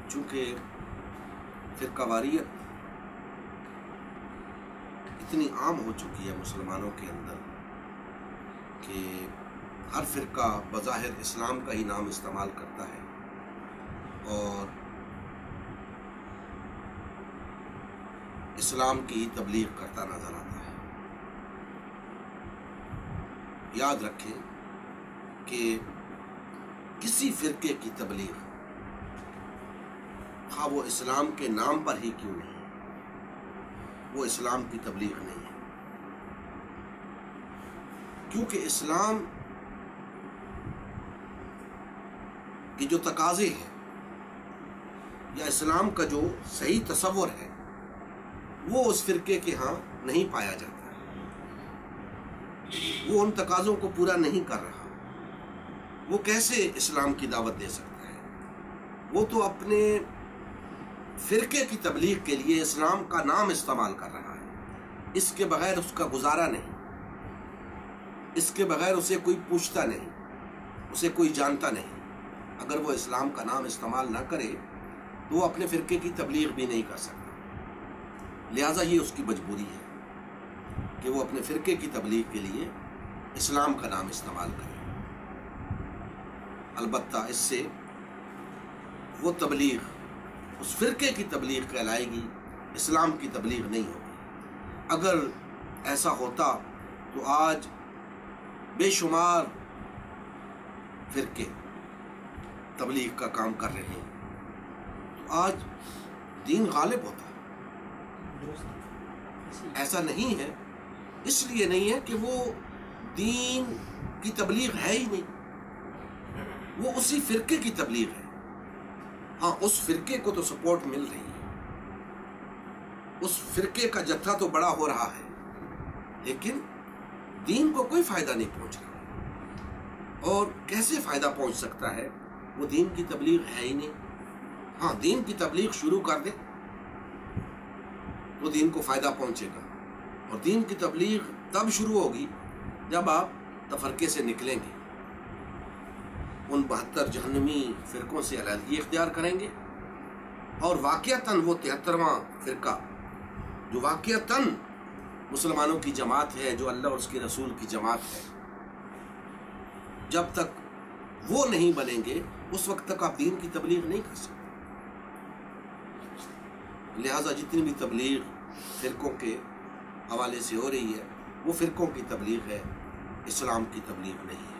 چونکہ فرقہ واریت اتنی عام ہو چکی ہے مسلمانوں کے اندر کہ ہر فرقہ بظاہر اسلام کا ہی نام استعمال کرتا ہے اور اسلام کی ہی تبلیغ کرتا نظر آتا ہے۔ یاد رکھیں کہ کسی فرقے کی تبلیغ خواہ وہ اسلام کے نام پر ہی کیوں نہیں، وہ اسلام کی تبلیغ نہیں ہے، کیونکہ اسلام کی جو تقاضے ہیں یا اسلام کا جو صحیح تصور ہے وہ اس فرقے کے ہاں نہیں پایا جاتا ہے، وہ ان تقاضوں کو پورا نہیں کر رہا، وہ کیسے اسلام کی دعوت دے سکتا ہے؟ وہ تو اپنے فرقے کی تبلیغ کے لیے اسلام کا نام استعمال کر رہا ہے، اس کے بغیر اس کا گزارا نہیں، اس کے بغیر اسے کوئی پوچھتا نہیں، اسے کوئی جانتا نہیں۔ اگر وہ اسلام کا نام استعمال نہ کرے تو وہ اپنے فرقے کی تبلیغ بھی نہیں کر سکتا، لہٰذا یہ اس کی مجبوری ہے کہ وہ اپنے فرقے کی تبلیغ کے لیے اسلام کا نام استعمال کرے۔ البتہ اس سے وہ تبلیغ اس فرقے کی تبلیغ کہلائے گی، اسلام کی تبلیغ نہیں ہوگی۔ اگر ایسا ہوتا تو آج بے شمار فرقے تبلیغ کا کام کر رہے ہیں، تو آج دین غالب ہوتا ہے۔ ایسا نہیں ہے، اس لیے نہیں ہے کہ وہ دین کی تبلیغ ہے ہی نہیں، وہ اسی فرقے کی تبلیغ ہے۔ ہاں، اس فرقے کو تو سپورٹ مل رہی ہے، اس فرقے کا جتھا تو بڑا ہو رہا ہے، لیکن دین کو کوئی فائدہ نہیں پہنچ رہا۔ اور کیسے فائدہ پہنچ سکتا ہے؟ وہ دین کی تبلیغ ہے ہی نہیں۔ ہاں، دین کی تبلیغ شروع کر دے تو دین کو فائدہ پہنچے گا، اور دین کی تبلیغ تب شروع ہوگی جب آپ تفرقے سے نکلیں گے، ان 72 جہنمی فرقوں سے علیحدگی اختیار کریں گے، اور واقعتاً وہ 73واں فرقہ جو واقعتاً مسلمانوں کی جماعت ہے، جو اللہ اور اس کے رسول کی جماعت ہے، جب تک وہ نہیں بنیں گے اس وقت تک آپ دین کی تبلیغ نہیں کر سکتے۔ لہٰذا جتنی بھی تبلیغ فرقوں کے حوالے سے ہو رہی ہے وہ فرقوں کی تبلیغ ہے، اسلام کی تبلیغ نہیں ہے۔